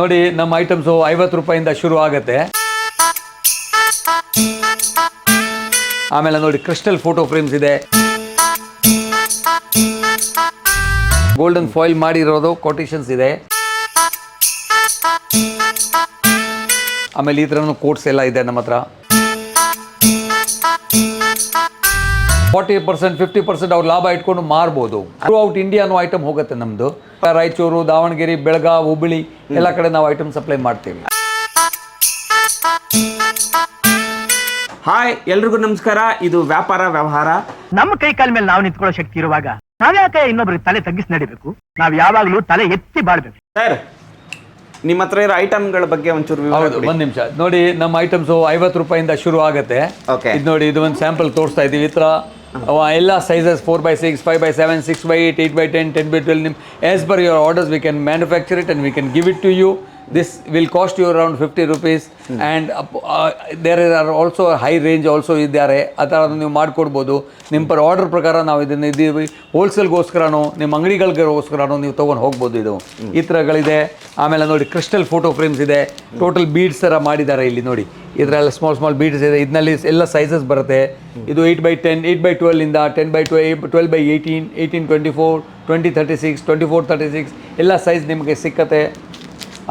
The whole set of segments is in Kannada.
ನೋಡಿ ನಮ್ಮ ಐಟಮ್ಸು 50 ರೂಪಾಯಿಂದ ಶುರು ಆಗುತ್ತೆ. ಆಮೇಲೆ ನೋಡಿ ಕ್ರಿಸ್ಟಲ್ ಫೋಟೋ ಫ್ರೇಮ್ಸ್ ಇದೆ, ಗೋಲ್ಡನ್ ಫಾಯಿಲ್ ಮಾಡಿರೋದು ಕೊಟೇಶನ್ಸ್ ಇದೆ. ಆಮೇಲೆ ಈ ಥರನೂ ಕೋಟ್ಸ್ ಎಲ್ಲ ಇದೆ ನಮ್ಮ ಹತ್ರ. 40% 50% ಅವ್ರು ಲಾಭ ಇಟ್ಕೊಂಡು ಮಾರ್ಬೋದು. ಥ್ರೂ ಔಟ್ ಇಂಡಿಯಾನು ಐಟಮ್ ಹೋಗುತ್ತೆ ನಮ್ಮದು. ರಾಯಚೂರು, ದಾವಣಗೆರೆ, ಬೆಳಗಾವಿ, ಹುಬ್ಬಳ್ಳಿ ಎಲ್ಲ ಕಡೆ ನಾವು ಐಟಮ್ ಸಪ್ಲೈ ಮಾಡ್ತೀವಿ. ಹಾಯ್, ಎಲ್ರಿಗೂ ನಮಸ್ಕಾರ. ಇದು ವ್ಯಾಪಾರ ವ್ಯವಹಾರ. ನಮ್ಮ ಕೈ ಕಾಲ ಮೇಲೆ ನಾವು ನಿಂತ್ಕೊಳ್ಳೋ ಶಕ್ತಿ ಇರುವಾಗ ನಾವ್ಯಾಕೆ ಇನ್ನೊಬ್ರಿಗೆ ತಲೆ ತಗ್ಗಿಸಿ ನಡಿಬೇಕು? ನಾವ್ ಯಾವಾಗ್ಲೂ ತಲೆ ಎತ್ತಿ ಬಾಳ್ಬೇಕು. ಸರ್, ನಿಮ್ಮ ಹತ್ರ ಇರೋ ಐಟಮ್ಗಳ ಬಗ್ಗೆ ಒಂಚೂರು ವಿವರ ಹೌದು, ಕೊಡಿ. ಒಂದು ನಿಮಿಷ. ನೋಡಿ ನಮ್ಮ ಐಟಮ್ಸು 50 ರೂಪಾಯಿಂದ ಶುರು ಆಗುತ್ತೆ. Okay. ಇದು ನೋಡಿ, ಇದು ಒಂದು ಸ್ಯಾಂಪಲ್ ತೋರಿಸ್ತಾ ಇದ್ದೀವಿ. ಈ ಥರ ಎಲ್ಲ sizes 4x6, 5x7, 6x8, 8x10, 10x12. ನಿಮ್ಮ as per your orders we can manufacture it and we can give it to you. This will cost you around 50 rupees and there are also high range also ಇದ್ದಾರೆ. ಆ ಥರ ನೀವು ಮಾಡಿಕೊಡ್ಬೋದು. ನಿಮ್ಮ ಪರ್ ಆರ್ಡರ್ ಪ್ರಕಾರ ನಾವು ಇದನ್ನು ಇದ್ದೀವಿ. ಹೋಲ್ಸೇಲ್ಗೋಸ್ಕರನೂ ನಿಮ್ಮ ಅಂಗಡಿಗಳಿಗೋಸ್ಕರನೂ ನೀವು ತೊಗೊಂಡು ಹೋಗ್ಬೋದು. ಇದು ಈ ಥರಗಳಿದೆ. ಆಮೇಲೆ ನೋಡಿ ಕ್ರಿಸ್ಟಲ್ ಫೋಟೋ ಫ್ರೇಮ್ಸ್ ಇದೆ. ಟೋಟಲ್ ಬೀಡ್ಸ್ ಥರ ಮಾಡಿದ್ದಾರೆ ಇಲ್ಲಿ ನೋಡಿ. ಇದರೆಲ್ಲ ಸ್ಮಾಲ್ ಬೀಡ್ಸ್ ಇದೆ. ಇದರಲ್ಲಿ ಎಲ್ಲ ಸೈಜಸ್ ಬರುತ್ತೆ. ಇದು 8x10, 8x12 ಇಂದ 10x12, 12x18, 1824, 2036, 2436 ಎಲ್ಲ ಸೈಜ್ ನಿಮಗೆ ಸಿಕ್ಕತ್ತೆ.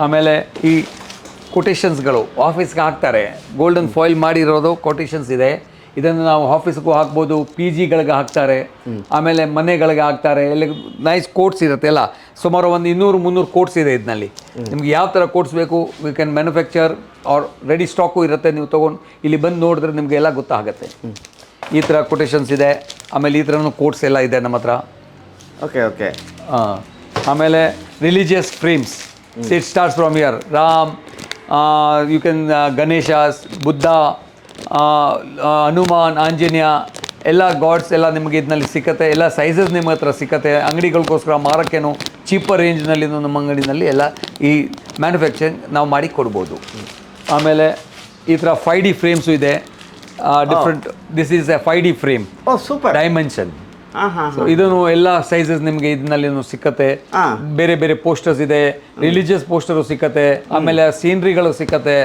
ಆಮೇಲೆ ಈ ಕೊಟೇಶನ್ಸ್ಗಳು ಆಫೀಸ್ಗೆ ಹಾಕ್ತಾರೆ. ಗೋಲ್ಡನ್ ಫಾಯಿಲ್ ಮಾಡಿರೋದು ಕೊಟೇಶನ್ಸ್ ಇದೆ. ಇದನ್ನು ನಾವು ಆಫೀಸ್ಗೂ ಹಾಕ್ಬೋದು, ಪಿ ಜಿಗಳಿಗೆ ಹಾಕ್ತಾರೆ, ಆಮೇಲೆ ಮನೆಗಳಿಗೆ ಹಾಕ್ತಾರೆ. ಎಲ್ಲ ನೈಸ್ ಕೋಟ್ಸ್ ಇರುತ್ತೆ. ಎಲ್ಲ ಸುಮಾರು ಒಂದು 200-300 ಕೋಟ್ಸ್ ಇದೆ ಇದರಲ್ಲಿ. ನಿಮ್ಗೆ ಯಾವ ಥರ ಕೋಟ್ಸ್ ಬೇಕು V can manufacture are ready stock ಇರುತ್ತೆ. ನೀವು ತೊಗೊಂಡು ಇಲ್ಲಿ ಬಂದು ನೋಡಿದ್ರೆ ನಿಮಗೆ ಎಲ್ಲ ಗೊತ್ತಾಗುತ್ತೆ. ಈ ಥರ ಕೊಟೇಶನ್ಸ್ ಇದೆ. ಆಮೇಲೆ ಈ ಥರನೂ ಕೋಟ್ಸ್ ಎಲ್ಲ ಇದೆ ನಮ್ಮ ಹತ್ರ. ಓಕೆ. ಆಮೇಲೆ religious frames. It starts from here. Ram, you can Ganeshas, Buddha, Hanuman, Anjanya, ಎಲ್ಲ ಗಾಡ್ಸ್ ಎಲ್ಲ ನಿಮಗೆ ಇದರಲ್ಲಿ ಸಿಕ್ಕತ್ತೆ. ಎಲ್ಲ ಸೈಜಸ್ ನಿಮ್ಮ ಹತ್ರ ಸಿಕ್ಕತ್ತೆ. ಅಂಗಡಿಗಳಿಗೋಸ್ಕರ ಮಾರೋಕ್ಕೇನು ಚೀಪರ್ ರೇಂಜ್ನಲ್ಲಿ ನಮ್ಮ ಅಂಗಡಿನಲ್ಲಿ ಎಲ್ಲ ಈ ಮ್ಯಾನುಫ್ಯಾಕ್ಚರಿಂಗ್ ನಾವು ಮಾಡಿ ಕೊಡ್ಬೋದು. ಆಮೇಲೆ ಈ ಥರ 5D ಫ್ರೇಮ್ಸು ಇದೆ. Different this is a 5D frame. Oh, super. Dimension. ಇದನ್ನು ಎಲ್ಲ ಸೈಜಸ್ ನಿಮಗೆ ಇದರಲ್ಲಿ ಸಿಕ್ಕತ್ತೆ. ಬೇರೆ ಬೇರೆ ಪೋಸ್ಟರ್ಸ್ ಇದೆ. ರಿಲಿಜಿಯಸ್ ಪೋಸ್ಟರು ಸಿಕ್ಕತ್ತೆ. ಆಮೇಲೆ ಸೀನರಿಗಳು ಸಿಕ್ಕತ್ತೆ.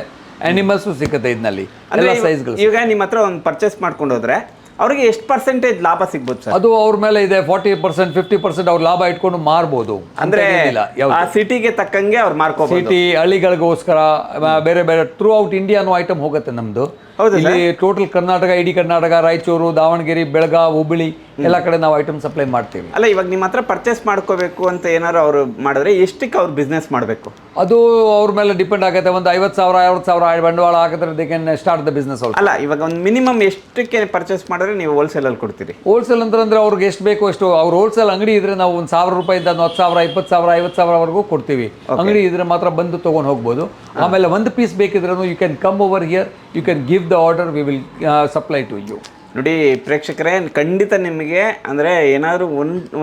ಅನಿಮಲ್ಸು ಸಿಕ್ಕತ್ತೆ ಇದರಲ್ಲಿ ಎಲ್ಲ ಸೈಜ್ಗಳು. ಈಗ ನಿಮ್ಮ ಹತ್ರ ಒಂದು ಪರ್ಚೇಸ್ ಮಾಡ್ಕೊಂಡು ಹೋದ್ರೆ ಅವ್ರಿಗೆ ಎಷ್ಟು ಪರ್ಸೆಂಟೇಜ್ ಲಾಭ ಸಿಗ್ಬೋದು ಸರ್? ಅದು ಅವ್ರ ಮೇಲೆ ಇದೆ. 40% 50% ಅವ್ರು ಲಾಭ ಇಟ್ಕೊಂಡು ಮಾರ್ಬೋದು. ಅಂದ್ರೆ ಆ ಸಿಟಿಗೆ ತಕ್ಕಂಗೆ ಅವ್ರು ಮಾರ್ಕೋಬಹುದು. ಸಿಟಿ ಹಳ್ಳಿಗಳಿಗೋಸ್ಕರ ಬೇರೆ ಬೇರೆ ಥ್ರೂ ಔಟ್ ಇಂಡಿಯಾನು ಐಟಮ್ ಹೋಗುತ್ತೆ ನಮ್ದು. ಇಲ್ಲಿ ಟೋಟಲ್ ಕರ್ನಾಟಕ, ಇಡೀ ಕರ್ನಾಟಕ, ರಾಯಚೂರು, ದಾವಣಗೆರೆ, ಬೆಳಗಾವಿ, ಹುಬ್ಬಳ್ಳಿ ಎಲ್ಲ ಕಡೆ ನಾವು ಐಟಮ್ ಸಪ್ಲೈ ಮಾಡ್ತೀವಿ. ಅಲ್ಲ, ಇವಾಗ ನಿಮ್ಮ ಹತ್ರ ಪರ್ಚೇಸ್ ಮಾಡ್ಕೋಬೇಕು ಅಂತ ಏನಾದ್ರು ಅವರು ಮಾಡಿದ್ರೆ ಎಷ್ಟಕ್ಕೆ ಅವ್ರು ಬಿಸ್ನೆಸ್ ಮಾಡಬೇಕು? ಅದು ಅವ್ರ ಮೇಲೆ ಡಿಪೆಂಡ್ ಆಗುತ್ತೆ. ಒಂದು 50,000 ಬಂಡವಾಳ ಹಾಕಿದ್ರೆ they can start the business. ಅಲ್ಲ, ಇವಾಗ ಒಂದು ಮಿನಿಮಮ್ ಎಷ್ಟಕ್ಕೆ ಪರ್ಚೇಸ್ ಮಾಡಿದ್ರೆ ನೀವು ಹೋಲ್ಸೇಲಲ್ಲಿ ಕೊಡ್ತೀರಿ? ಹೋಲ್ಸೇಲ್ ಅಂದ್ರೆ ಅವ್ರಿಗೆ ಎಷ್ಟು ಬೇಕು ಅಷ್ಟು. ಅವ್ರು ಹೋಲ್ಸೇಲ್ ಅಂಗಡಿ ಇದ್ರೆ ನಾವು ಒಂದು 1,000 ರೂಪಾಯಿಂದ 10,000, 20,000, 50,000ವರೆಗೂ ಕೊಡ್ತೀವಿ. ಅಂಗಡಿ ಇದ್ರೆ ಮಾತ್ರ ಬಂದು ತೊಗೊಂಡು ಹೋಗ್ಬೋದು. ಆಮೇಲೆ ಒಂದು ಪೀಸ್ ಬೇಕಿದ್ರೂ you can come over here, you can give the order, we will supply to you. ನೋಡಿ ಪ್ರೇಕ್ಷಕರೇ, ಖಂಡಿತ ನಿಮಗೆ ಅಂದರೆ ಏನಾದರೂ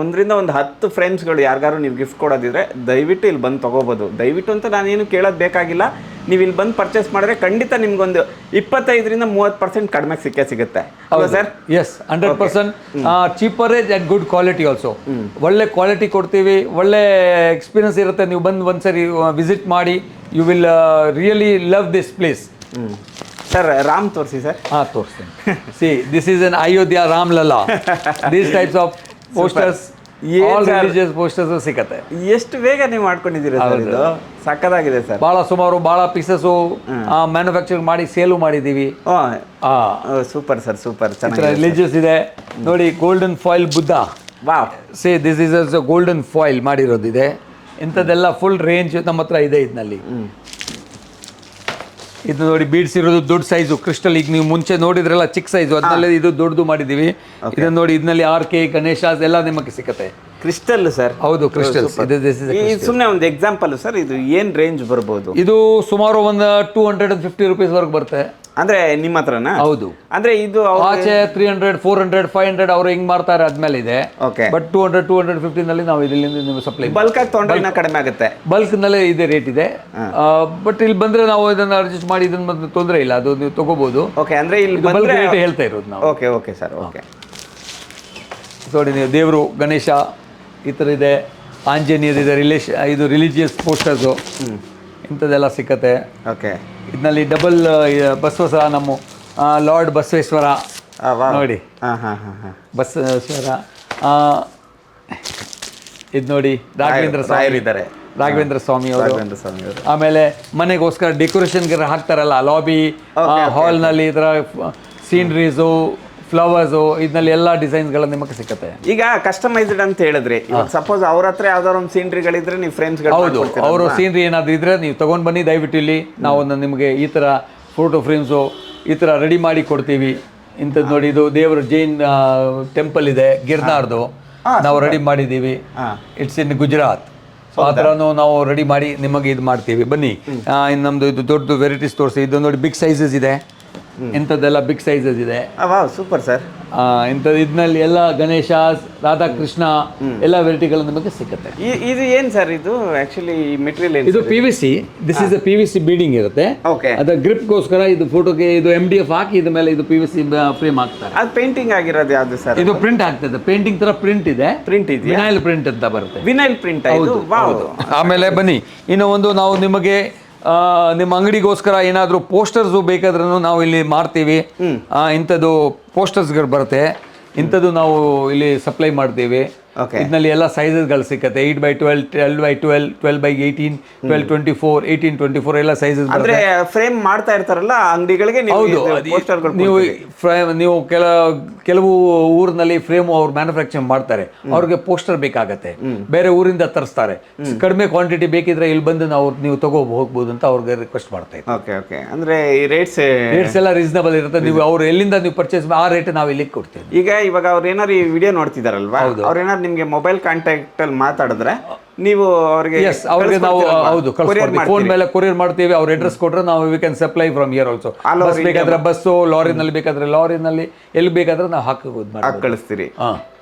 ಒಂದರಿಂದ 10 ಫ್ರೇಮ್ಸ್ಗಳು ಯಾರಿಗಾರು ನೀವು ಗಿಫ್ಟ್ ಕೊಡೋದಿದ್ರೆ ದಯವಿಟ್ಟು ಇಲ್ಲಿ ಬಂದು ತೊಗೋಬೋದು. ದಯವಿಟ್ಟು ಅಂತ ನಾನೇನು ಕೇಳೋದು ಬೇಕಾಗಿಲ್ಲ. ನೀವು ಇಲ್ಲಿ ಬಂದು ಪರ್ಚೇಸ್ ಮಾಡಿದ್ರೆ ಖಂಡಿತ ನಿಮ್ಗೊಂದು 25-30% ಕಡಿಮೆ ಸಿಗುತ್ತೆ. ಹೌದಾ sir? Yes, 100% cheaper age and good quality also. ಒಳ್ಳೆ ಕ್ವಾಲಿಟಿ ಕೊಡ್ತೀವಿ. ಒಳ್ಳೆ ಎಕ್ಸ್ಪೀರಿಯನ್ಸ್ ಇರುತ್ತೆ. ನೀವು ಬಂದು ಒಂದ್ಸರಿ ವಿಸಿಟ್ ಮಾಡಿ, you will really love this place. Sir, Ram ತೋರಿಸಿ ಸರ್. ತೋರಿಸ್ತೀನಿ. See, this is an Ayodhya Ram Lalla. These types of posters, all religious posters ಸಿಕ್ಕತ್ತೆ. ಎಷ್ಟು ಬೇಗ ನೀವು ಮಾಡ್ಕೊಂಡಿದ್ದೀರಾ ಸರ್? ಇದು ಸಕ್ಕದಾಗಿದೆ ಸರ್. ಭಾಳ ಪೀಸಸ್ಸು ಮ್ಯಾನುಫ್ಯಾಕ್ಚರಿಂಗ್ ಮಾಡಿ ಸೇಲು ಮಾಡಿದ್ದೀವಿ. Super sir, super. ಚೆನ್ನಾಗಿ ರಿಲಿಜಿಯಸ್ ಇದೆ ನೋಡಿ. Golden foil Buddha. Wow. Say this is also golden foil ಮಾಡಿರೋದಿದೆ. ಇಂಥದ್ದೆಲ್ಲ ಫುಲ್ ರೇಂಜ್ ನಮ್ಮ ಹತ್ರ ಇದೆ ಇದರಲ್ಲಿ. ಇದು ನೋಡಿ, ಬೀಡ್ಸ್ ಇರೋದು ದೊಡ್ಡ ಸೈಜು ಕ್ರಿಸ್ಟಲ್. ಈಗ ನೀವು ಮುಂಚೆ ನೋಡಿದ್ರಲ್ಲ ಚಿಕ್ಕ ಸೈಜು, ಅದನ್ನೆಲ್ಲ ಇದು ದೊಡ್ಡದು ಮಾಡಿದ್ದೀವಿ. ಇದನ್ನು ನೋಡಿ, ಇದರಲ್ಲಿ RK, ಗಣೇಶಾಸ್ ಎಲ್ಲ ನಿಮಗೆ ಸಿಕ್ಕತ್ತೆ. Crystal sir? ಹೌದು, ಕ್ರಿಸ್ಟಲ್. ಸುಮ್ಮನೆ ಒಂದು ಎಕ್ಸಾಂಪಲ್ ಸರ್, ಇದು ಏನು ರೇಂಜ್ ಬರ್ಬೋದು? ಇದು ಸುಮಾರು ಒಂದು 250 ರೂಪೀಸ್ ವರೆಗೆ ಬರುತ್ತೆ. ಅಂದ್ರೆ ನಿಮ್ಮ ಹತ್ರನಾ? ಹೌದು. ಅಂದ್ರೆ ಇದು ಆಚೆ 300, 400, 500 ಅವ್ರು ಹೆಂಗ್ ಮಾಡ್ತಾರೆ ಅದ್ಮೇಲೆ ಇದೆ. ಬಟ್ 200, 250 ನಲ್ಲಿ ನಾವು ಇದರಿಂದ ನೀವು ಸಪ್ಲೈ ಬಲ್ಕ್ ಆಗಿ ತೊಗೊಂಡ್ರೆ ಕಡಿಮೆ ಆಗುತ್ತೆ. ಬಲ್ಕ್ ನಲ್ಲೇ ಇದೆ ರೇಟ್ ಇದೆ. ಬಟ್ ಇಲ್ಲಿ ಬಂದ್ರೆ ನಾವು ಇದನ್ನ ಅಡ್ಜಸ್ಟ್ ಮಾಡಿ ಇದನ್ನ ತೊಂದರೆ ಇಲ್ಲ, ಅದು ನೀವು ತಗೋಬಹುದು. ಓಕೆ, ಅಂದ್ರೆ ಇಲ್ಲಿ ಬಲ್ಕ್ ರೇಟ್ ಹೇಳ್ತಾ ಇರೋದು ನಾವು. Okay sir. ಓಕೆ ನೋಡಿ, ನೀವು ದೇವರು ಗಣೇಶ ಈ ಥರ ಇದೆ. ಆಂಜನೇಯರ್ ಇದೆ. ಇದು ರಿಲಿಜಿಯಸ್ ಪೋಸ್ಟರ್ಸು. ಇಂಥದ್ದೆಲ್ಲ ಸಿಕ್ಕತ್ತೆ. ಓಕೆ. ಇದರಲ್ಲಿ ಡಬಲ್ ಬಸವೇಶ್ವರ, ನಮ್ಮ ಲಾರ್ಡ್ ಬಸವೇಶ್ವರ ನೋಡಿ, ಬಸವೇಶ್ವರ. ಇದು ನೋಡಿ ರಾಘವೇಂದ್ರ ಸ್ವಾಮಿ ಇದ್ದಾರೆ, ರಾಘವೇಂದ್ರ ಸ್ವಾಮಿ ಅವರು. ಆಮೇಲೆ ಮನೆಗೋಸ್ಕರ ಡೆಕೋರೇಷನ್ಗೆ ಹಾಕ್ತಾರಲ್ಲ, ಲಾಬಿ ಹಾಲ್ನಲ್ಲಿ ಈ ಥರ ಸೀನ್ರೀಸು, ಫ್ಲವರ್ಸು, ಇದರಲ್ಲಿ ಎಲ್ಲ ಡಿಸೈನ್ಗಳು ನಿಮಗೆ ಸಿಕ್ಕತ್ತೆ. ಈಗ ಕಸ್ಟಮೈಸ್ಡ್ ಅಂತ ಹೇಳಿದ್ರಿ, ಸಪೋಸ್ ಅವ್ರ ಹತ್ರ ಯಾವ್ದಾದ್ರು ಒಂದು ಸೀನ್ರಿಗಳಿದ್ರೆ ನೀವು ಫ್ರೇಮ್ಸ್ಗಳು, ಹೌದು, ಅವರು ಸೀನ್ರಿ ಏನಾದರೂ ಇದ್ರೆ ನೀವು ತೊಗೊಂಡು ಬನ್ನಿ ದಯವಿಟ್ಟು. ಇಲ್ಲಿ ನಾವು ನಿಮಗೆ ಈ ಥರ ಫೋಟೋ ಫ್ರೇಮ್ಸು ಈ ಥರ ರೆಡಿ ಮಾಡಿ ಕೊಡ್ತೀವಿ. ಇಂಥದ್ದು ನೋಡಿ, ಇದು ದೇವರ ಜೈನ್ ಟೆಂಪಲ್ ಇದೆ ಗಿರ್ನಾರ್ದು, ನಾವು ರೆಡಿ ಮಾಡಿದ್ದೀವಿ. It's in Gujarat. ಸೊ ಆ ಥರನೂ ನಾವು ರೆಡಿ ಮಾಡಿ ನಿಮಗೆ ಇದು ಮಾಡ್ತೀವಿ. ಬನ್ನಿ, ಇನ್ನು ನಮ್ಮದು ಇದು ದೊಡ್ಡ ವೆರೈಟೀಸ್ ತೋರಿಸಿ. ಇದು ನೋಡಿ ಬಿಗ್ ಸೈಜಸ್ ಇದೆ, ಇಂಥದ್ದೆಲ್ಲ ಬಿಗ್ ಸೈಜಸ್ ಇದೆ. Super sir. ಇಂಥದ್ದು ಇದರಲ್ಲಿ ಎಲ್ಲ ಗಣೇಶ, ರಾಧಾಕೃಷ್ಣ ಎಲ್ಲ ವೆರೈಟಿಗಳು ನಿಮಗೆ ಸಿಗುತ್ತೆ. ಇದು ಏನು ಸರ್, ಇದು ಆಕ್ಚುಲಿ ಮೆಟೀರಿಯಲ್ ಇದು PVC. This is a PVC breeding ಇರುತ್ತೆ. ಅದರ ಗ್ರಿಪ್ಗೋಸ್ಕರ ಇದು ಫೋಟೋಗೆ ಇದು MDF ಹಾಕಿ ಇದ್ರ ಮೇಲೆ ಇದು PVC ಫ್ರೇಮ್ ಹಾಕ್ತಾರೆ. ಅದು ಪೇಂಟಿಂಗ್ ಆಗಿರೋದು ಯಾವುದು ಸರ್? ಇದು ಪ್ರಿಂಟ್ ಆಗ್ತದೆ, ಪೇಂಟಿಂಗ್ ತರ ಪ್ರಿಂಟ್ ಇದೆ. ಪ್ರಿಂಟ್ ಇದೆ, ವಿನೈಲ್ ಪ್ರಿಂಟ್ ಅಂತ ಬರುತ್ತೆ. Vinyl print. ಆಮೇಲೆ ಬನ್ನಿ, ಇನ್ನು ಒಂದು ನಾವು ನಿಮಗೆ ನಿಮ್ಮ ಅಂಗಡಿಗೋಸ್ಕರ ಏನಾದರೂ ಪೋಸ್ಟರ್ಸು ಬೇಕಾದ್ರೂ ನಾವು ಇಲ್ಲಿ ಮಾಡ್ತೀವಿ. ಇಂಥದ್ದು ಪೋಸ್ಟರ್ಸ್ಗಳು ಬರುತ್ತೆ, ಇಂಥದ್ದು ನಾವು ಇಲ್ಲಿ ಸಪ್ಲೈ ಮಾಡ್ತೀವಿ. ಇದರಲ್ಲಿ ಎಲ್ಲ ಸೈಜಸ್ಗಳು ಸಿಕ್ಕತ್ತೆ. 8x12, 12x12, 12x18, 1224, 1824 ಎಲ್ಲ ಸೈಜಸ್. ಅಂದ್ರೆ ಫ್ರೇಮ್ ಮಾಡ್ತಾ ಇರ್ತಾರಲ್ಲ ಅಂಗಡಿಗಳಿಗೆ. ಹೌದು, ನೀವು ಕೆಲವು ಊರಿನಲ್ಲಿ ಫ್ರೇಮ್ ಅವ್ರು ಮ್ಯಾನುಫ್ಯಾಕ್ಚರ್ ಮಾಡ್ತಾರೆ, ಅವ್ರಿಗೆ ಪೋಸ್ಟರ್ ಬೇಕಾಗತ್ತೆ, ಬೇರೆ ಊರಿಂದ ತರಿಸ್ತಾರೆ. ಕಡಿಮೆ ಕ್ವಾಂಟಿಟಿ ಬೇಕಿದ್ರೆ ಇಲ್ಲಿ ಬಂದು ನೀವು ಹೋಗ್ಬೋದು ಅಂತ ಅವ್ರಿಗೆ ರಿಕ್ವೆಸ್ಟ್ ಮಾಡ್ತಾ ಇದ್ದೀವಿ. ಅಂದ್ರೆ ಈ ರೇಟ್ಸ್ ಎಲ್ಲ ರೀಸನಬಲ್ ಇರುತ್ತೆ. ನೀವು ಅವ್ರು ಎಲ್ಲಿಂದ ನೀವು ಪರ್ಚೇಸ್ ಆ ರೇಟ್ ನಾವು ಇಲ್ಲಿ ಕೊಡ್ತೀವಿ. ಇವಾಗ ಅವ್ರು ಏನಾರು ಈ ವಿಡಿಯೋ ನೋಡ್ತಿದಾರಲ್ವಾ, ಅವ್ರು ಏನಾರು ನಿಮ್ಗೆ ಮೊಬೈಲ್ ಕಾಂಟ್ಯಾಕ್ಟ್ ಅಲ್ಲಿ ಮಾತಾಡಿದ್ರೆ ನೀವು ಅವ್ರಿಗೆ ನಾವು ಹೌದು ಫೋನ್ ಮೇಲೆ ಕೊರಿಯರ್ ಮಾಡ್ತೀವಿ. ಅವ್ರ ಅಡ್ರೆಸ್ ಕೊಟ್ರೆ ನಾವು we can supply from here also. Bus ಬೇಕಾದ್ರೆ ಬಸ್ಸು, ಲಾರಿನಲ್ಲಿ ಬೇಕಾದ್ರೆ ಲಾರಿನಲ್ಲಿ, ಎಲ್ಲಿ ಬೇಕಾದ್ರೆ ನಾವು ಹಾಕಿ ಕಳಿಸ್ತೀರಿ.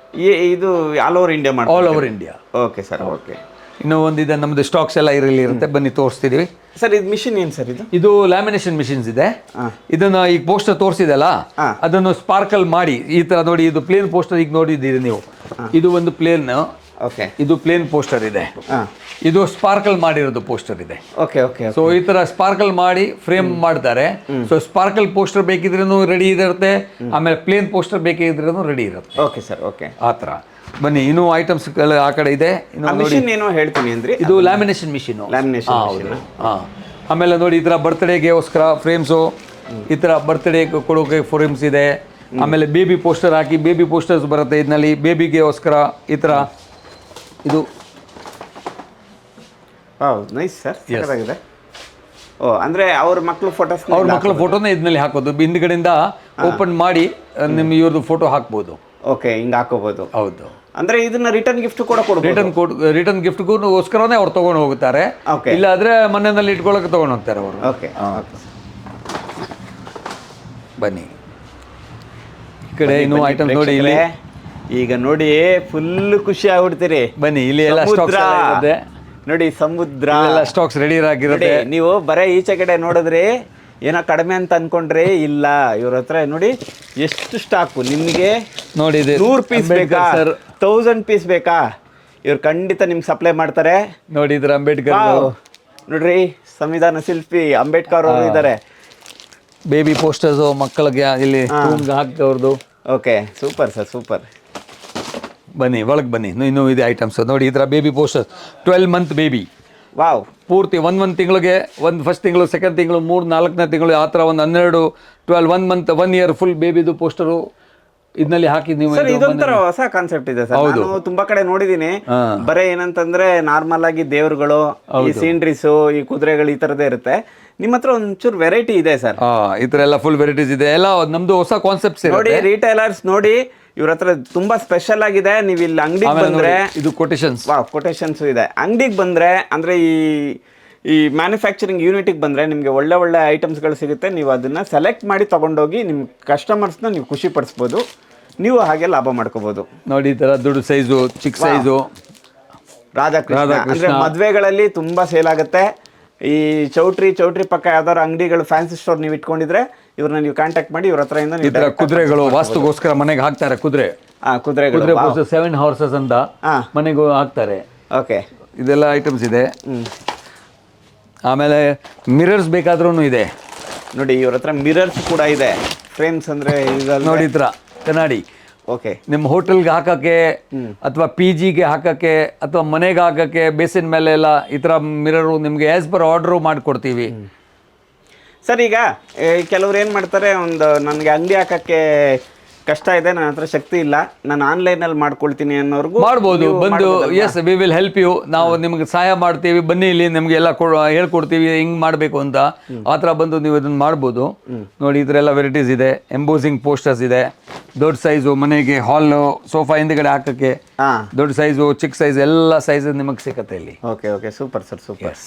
ಇದು ಆಲ್ ಓವರ್ ಇಂಡಿಯಾ ಮಾಡಿ? All over India. Okay sir, okay. ಇನ್ನೂ ಒಂದಿದೆ, ನಮ್ದು ಸ್ಟಾಕ್ಸ್ ಎಲ್ಲ ಇರುತ್ತೆ, ಬನ್ನಿ ತೋರಿಸ್ತಿದೀವಿ. ಸರ್ ಇದು ಮಿಷಿನ್ ಏನು ಸರ್? ಇದು ಲ್ಯಾಮಿನೇಷನ್ ಮಿಷಿನ್ಸ್ ಇದೆ. ಇದನ್ನ ಈಗ ಪೋಸ್ಟರ್ ತೋರಿಸಿದಲ್ಲ, ಅದನ್ನು ಸ್ಪಾರ್ಕಲ್ ಮಾಡಿ ಈ ತರ ನೋಡಿ. ಇದು ಪ್ಲೇನ್ ಪೋಸ್ಟರ್ ಈಗ ನೋಡಿದ್ದೀರಿ ನೀವು. ಇದು ಒಂದು ಪ್ಲೇನ್, ಇದು ಪ್ಲೇನ್ ಪೋಸ್ಟರ್ ಇದೆ. ಇದು ಸ್ಪಾರ್ಕಲ್ ಮಾಡಿರೋದು ಪೋಸ್ಟರ್ ಇದೆ. ಸೊ ಈ ತರ ಸ್ಪಾರ್ಕಲ್ ಮಾಡಿ ಫ್ರೇಮ್ ಮಾಡ್ತಾರೆ. ಸೊ ಸ್ಪಾರ್ಕಲ್ ಪೋಸ್ಟರ್ ಬೇಕಿದ್ರೂ ರೆಡಿ ಇರುತ್ತೆ, ಆಮೇಲೆ ಪ್ಲೇನ್ ಪೋಸ್ಟರ್ ಬೇಕಿದ್ರೂ ರೆಡಿ ಇರುತ್ತೆ. Okay sir, okay. ಆ ಥರ ಬನ್ನಿ, ಇನ್ನೂ ಐಟಮ್ಸ್ ಆ ಕಡೆ ಇದೆ. ಏನೋ ಹೇಳ್ತೀನಿ ಅಂದ್ರೆ ಇದು ಲ್ಯಾಮಿನೇಷನ್ ಮಿಷಿನ್. ಆಮೇಲೆ ನೋಡಿ, ಈ ಥರ ಬರ್ತ್ಡೇಗೋಸ್ಕರ ಫ್ರೇಮ್ಸು, ಈ ಥರ ಬರ್ತ್ಡೇ ಕೊಡೋಕೆ ಫ್ರೇಮ್ಸ್ ಇದೆ. ಆಮೇಲೆ ಬೇಬಿ ಪೋಸ್ಟರ್ ಹಾಕಿ ಬೇಬಿ ಪೋಸ್ಟರ್ಸ್ ಬರುತ್ತೆ. ಇದರಲ್ಲಿ ಬೇಬಿಗೋಸ್ಕರ ಈ ಥರ ಇದು ನೈಸ್ ಸರ್, ಚೆನ್ನಾಗಿದೆ. ಅಂದ್ರೆ ಅವ್ರ ಮಕ್ಕಳು ಫೋಟೋನ ಇದರಲ್ಲಿ ಹಾಕೋದು. ಹಿಂದ್ಗಡೆಯಿಂದ ಓಪನ್ ಮಾಡಿ ನಿಮ್ಮ ಇವ್ರದ್ದು ಫೋಟೋ ಹಾಕ್ಬೋದು. ಓಕೆ, ಹಿಂಗೆ ಹಾಕೋಬಹುದು. ಹೌದು. ಅಂದ್ರೆ ಇದನ್ನ ರಿಟರ್ನ್ ಗಿಫ್ಟ್ ಕೂಡ ಕೊಡಬಹುದು. ರಿಟರ್ನ್ ಗಿಫ್ಟ್ಗೋಸ್ಕರನೇ ಅವ್ರು ತಗೊಂಡು ಹೋಗ್ತಾರೆ. ಇಲ್ಲ ಆದ್ರೆ ಮನೆಯಲ್ಲಿ ಇಟ್ಕೊಳ್ಳೋಕೆ ತಗೊಂಡು ಹೋಗ್ತಾರೆ ಅವರು. ಓಕೆ, ಬನ್ನಿ ಈ ಕಡೆ ಇನ್ನೂ ಐಟಮ್ ನೋಡಿ. ಇಲ್ಲಿ ಈಗ ನೋಡಿ ಫುಲ್ ಖುಷಿ ಆಗ್ಬಿಡ್ತೀರಿ. ಬನ್ನಿ, ಇಲ್ಲಿ ಎಲ್ಲ ಸ್ಟಾಕ್ಸ್ ಇದೆ ನೋಡಿ. ಸಮುದ್ರ ಎಲ್ಲ ಸ್ಟಾಕ್ಸ್ ರೆಡಿ ಆಗಿರುತ್ತೆ. ನೀವು ಬರೀ ಈಚೆ ಕಡೆ ನೋಡಿದ್ರಿ ಏನೋ ಕಡಿಮೆ ಅಂತ ಅನ್ಕೊಂಡ್ರೆ ಇಲ್ಲ, ಇವ್ರ ಹತ್ರ ನೋಡಿ ಎಷ್ಟು ಸ್ಟಾಕು. ನಿಮ್ಗೆ ನೋಡಿ 100 ಪೀಸ್ ಬೇಕಾ, 1000 ಪೀಸ್ ಬೇಕಾ, ಇವ್ರು ಖಂಡಿತ ನಿಮ್ಗೆ ಸಪ್ಲೈ ಮಾಡ್ತಾರೆ. ನೋಡಿ, ಇದ್ರ ಅಂಬೇಡ್ಕರ್ ನೋಡ್ರಿ, ಸಂವಿಧಾನ ಶಿಲ್ಪಿ ಅಂಬೇಡ್ಕರ್ ಅವರು ಇದ್ದಾರೆ. ಬೇಬಿ ಪೋಸ್ಟರ್ಸ್ ಮಕ್ಕಳಿಗೆ ಇಲ್ಲಿ ಹಾಕ್ತವ್ರದ್ದು. Okay, super sir, super. ಬನ್ನಿ ಒಳಗೆ ಬನ್ನಿ, ಇನ್ನೂ ಇದೆ ಐಟಮ್ಸ್ ನೋಡಿ. ಈ ಥರ baby posters 12 month baby. Wow, ಪೂರ್ತಿ ಒಂದು ತಿಂಗಳಿಗೆ, ಒಂದು ಫಸ್ಟ್ ತಿಂಗಳು, ಸೆಕೆಂಡ್ ತಿಂಗಳು, 3-4ನೇ ತಿಂಗಳು, ಆ ಥರ ಒಂದು 12, 12 1 ಮಂತ್ 1 ಇಯರ್ ಫುಲ್ ಬೇಬಿದು ಪೋಸ್ಟರು ಇದನ್ನಲ್ಲಿ ಹಾಕಿ ನೀವು. ಇದೊಂಥರ ಹೊಸ ಕಾನ್ಸೆಪ್ಟ್ ಇದೆ ಸರ್. ನಾನು ತುಂಬಾ ಕಡೆ ನೋಡಿದೀನಿ. ಬರೇ ಏನಂತಂದ್ರೆ ನಾರ್ಮಲ್ ಆಗಿ ದೇವ್ರುಗಳು, ಈ ಸೀನ್ರೀಸು, ಈ ಕುದುರೆಗಳು ಈ ತರದೇ ಇರುತ್ತೆ. ನಿಮ್ಮ ಹತ್ರ ಒಂಚೂರು ವೆರೈಟಿ ಇದೆ ಸರ್. ಈ ತರ ಎಲ್ಲ ಫುಲ್ ವೆರೈಟೀಸ್ ಇದೆ. ಎಲ್ಲ ನಮ್ದು ಹೊಸ ಕಾನ್ಸೆಪ್ಟ್ಸ್ ನೋಡಿ. ರಿಟೈಲರ್ಸ್ ನೋಡಿ, ಇವ್ರ ಹತ್ರ ತುಂಬಾ ಸ್ಪೆಷಲ್ ಆಗಿದೆ. ನೀವು ಇಲ್ಲಿ ಅಂಗಡಿಗೆ ಬಂದ್ರೆ ಇದು ಕೊಟೇಶನ್ಸ್, ಕೊಟೇಶನ್ಸ್ ಇದೆ. ಅಂಗಡಿಗೆ ಬಂದ್ರೆ ಅಂದ್ರೆ ಈ ಮ್ಯಾನುಫ್ಯಾಕ್ಚರಿಂಗ್ ಯೂನಿಟಿಗೆ ಬಂದರೆ ನಿಮಗೆ ಒಳ್ಳೆ ಐಟಮ್ಸ್ಗಳು ಸಿಗುತ್ತೆ. ನೀವು ಅದನ್ನು ಸೆಲೆಕ್ಟ್ ಮಾಡಿ ತೊಗೊಂಡೋಗಿ ನಿಮ್ಮ ಕಸ್ಟಮರ್ಸ್ನ ನೀವು ಖುಷಿ ಪಡಿಸ್ಬೋದು. ನೀವು ಹಾಗೆ ಲಾಭ ಮಾಡ್ಕೋಬೋದು. ನೋಡಿ, ಈ ಥರ ದೊಡ್ಡ ಸೈಜು, ಚಿಕ್ಕ ಸೈಜು ರಾಧಾಕೃಷ್ಣ ಅಂದರೆ ಮದುವೆಗಳಲ್ಲಿ ತುಂಬ ಸೇಲ್ ಆಗುತ್ತೆ. ಈ ಚೌಟ್ರಿ ಪಕ್ಕ ಯಾವ್ದಾದ್ರು ಅಂಗಡಿಗಳು, ಫ್ಯಾನ್ಸಿ ಸ್ಟೋರ್ ನೀವು ಇಟ್ಕೊಂಡಿದ್ರೆ ಇವ್ರನ್ನ ನೀವು ಕಾಂಟ್ಯಾಕ್ಟ್ ಮಾಡಿ ಇವ್ರ ಹತ್ರ ಇಂದ. ಈ ಥರ ಕುದುರೆಗಳು ವಾಸ್ತುಗೋಸ್ಕರ ಮನೆಗೆ ಹಾಕ್ತಾರೆ. ಕುದುರೆ 7 ಹಾರ್ಸಸ್ ಅಂತ ಮನೆಗೂ ಹಾಕ್ತಾರೆ. ಓಕೆ, ಇದೆಲ್ಲ ಐಟಮ್ಸ್ ಇದೆ. ಆಮೇಲೆ ಮಿರರ್ಸ್ ಬೇಕಾದ್ರೂ ಇದೆ ನೋಡಿ ಇವ್ರ ಹತ್ರ ಮಿರರ್ಸ್ ಕೂಡ ಇದೆ. ಫ್ರೇಮ್ಸ್ ಅಂದರೆ ನೋಡಿ ಈ ಥರ ಕನ್ನಡಿ ಓಕೆ. ನಿಮ್ಮ ಹೋಟೆಲ್ಗೆ ಹಾಕೋಕ್ಕೆ ಅಥವಾ ಪಿ ಜಿಗೆ ಹಾಕೋಕ್ಕೆ ಅಥವಾ ಮನೆಗೆ ಹಾಕೋಕ್ಕೆ ಬೇಸಿನ ಮೇಲೆ ಎಲ್ಲ ಈ ಥರ ಮಿರರು ನಿಮಗೆ ಆ್ಯಸ್ ಪರ್ ಆರ್ಡ್ರು ಮಾಡಿಕೊಡ್ತೀವಿ. ಸರ್ ಈಗ ಕೆಲವ್ರು ಏನು ಮಾಡ್ತಾರೆ, ಒಂದು ನನಗೆ ಅಂಗಡಿ ಹಾಕೋಕ್ಕೆ ಕಷ್ಟ ಇದೆ, ನನ್ನ ಹತ್ರ ಶಕ್ತಿ ಇಲ್ಲ, ನಾನು ಆನ್ಲೈನಲ್ಲಿ ಮಾಡ್ಕೊಳ್ತೀನಿ ಅನ್ನೋರ್ಗು ಮಾಡ್ಬೋದು. ಬಂದು yes we will help you, ನಾವು ನಿಮ್ಗೆ ಸಹಾಯ ಮಾಡ್ತೀವಿ, ಬನ್ನಿ ಇಲ್ಲಿ ನಿಮಗೆ ಎಲ್ಲ ಹೇಳ್ಕೊಡ್ತೀವಿ ಹಿಂಗೆ ಮಾಡಬೇಕು ಅಂತ. ಆ ಥರ ಬಂದು ನೀವು ಇದನ್ನು ಮಾಡ್ಬೋದು. ನೋಡಿ ಇದರೆಲ್ಲ ವೆರೈಟೀಸ್ ಇದೆ. ಎಂಬೋಸಿಂಗ್ ಪೋಸ್ಟರ್ಸ್ ಇದೆ, ದೊಡ್ಡ ಸೈಜು ಮನೆಗೆ, ಹಾಲು, ಸೋಫಾ ಹಿಂದ್ಗಡೆ ಹಾಕೋಕ್ಕೆ, ದೊಡ್ಡ ಸೈಜು, ಚಿಕ್ಕ ಸೈಜ್, ಎಲ್ಲ ಸೈಜ್ ನಿಮಗೆ ಸಿಗುತ್ತೆ ಇಲ್ಲಿ. Okay okay, super sir, super.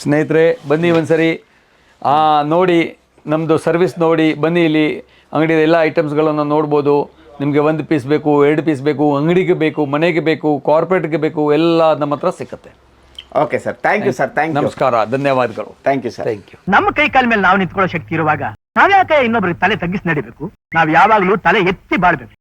ಸ್ನೇಹಿತರೆ ಬನ್ನಿ ಒಂದ್ಸರಿ ನೋಡಿ, ನಮ್ಮದು ಸರ್ವಿಸ್ ನೋಡಿ, ಬನ್ನಿ ಇಲ್ಲಿ ಅಂಗಡಿ ಎಲ್ಲ ಐಟಮ್ಸ್ಗಳನ್ನು ನೋಡ್ಬೋದು. ನಿಮಗೆ 1 ಪೀಸ್ ಬೇಕು, 2 ಪೀಸ್ ಬೇಕು, ಅಂಗಡಿಗೆ ಬೇಕು, ಮನೆಗೆ ಬೇಕು, ಕಾರ್ಪೊರೇಟ್ಗೆ ಬೇಕು, ಎಲ್ಲ ನಮ್ಮ ಹತ್ರ ಸಿಕ್ಕತ್ತೆ. Okay sir, thank you sir, thank you, ನಮಸ್ಕಾರ, ಧನ್ಯವಾದಗಳು. Thank you sir. Thank you. ನಮ್ಮ ಕೈ ಕಾಲ ಮೇಲೆ ನಾವು ನಿಂತ್ಕೊಳ್ಳೋ ಶಕ್ತಿ ಇರುವಾಗ ನಾವ್ಯಾಕೆ ಇನ್ನೊಬ್ರಿಗೆ ತಲೆ ತಗ್ಗಿಸಿ ನಡಿಬೇಕು? ನಾವ್ ಯಾವಾಗ್ಲೂ ತಲೆ ಎತ್ತಿ ಬಾಳ್ಬೇಕು.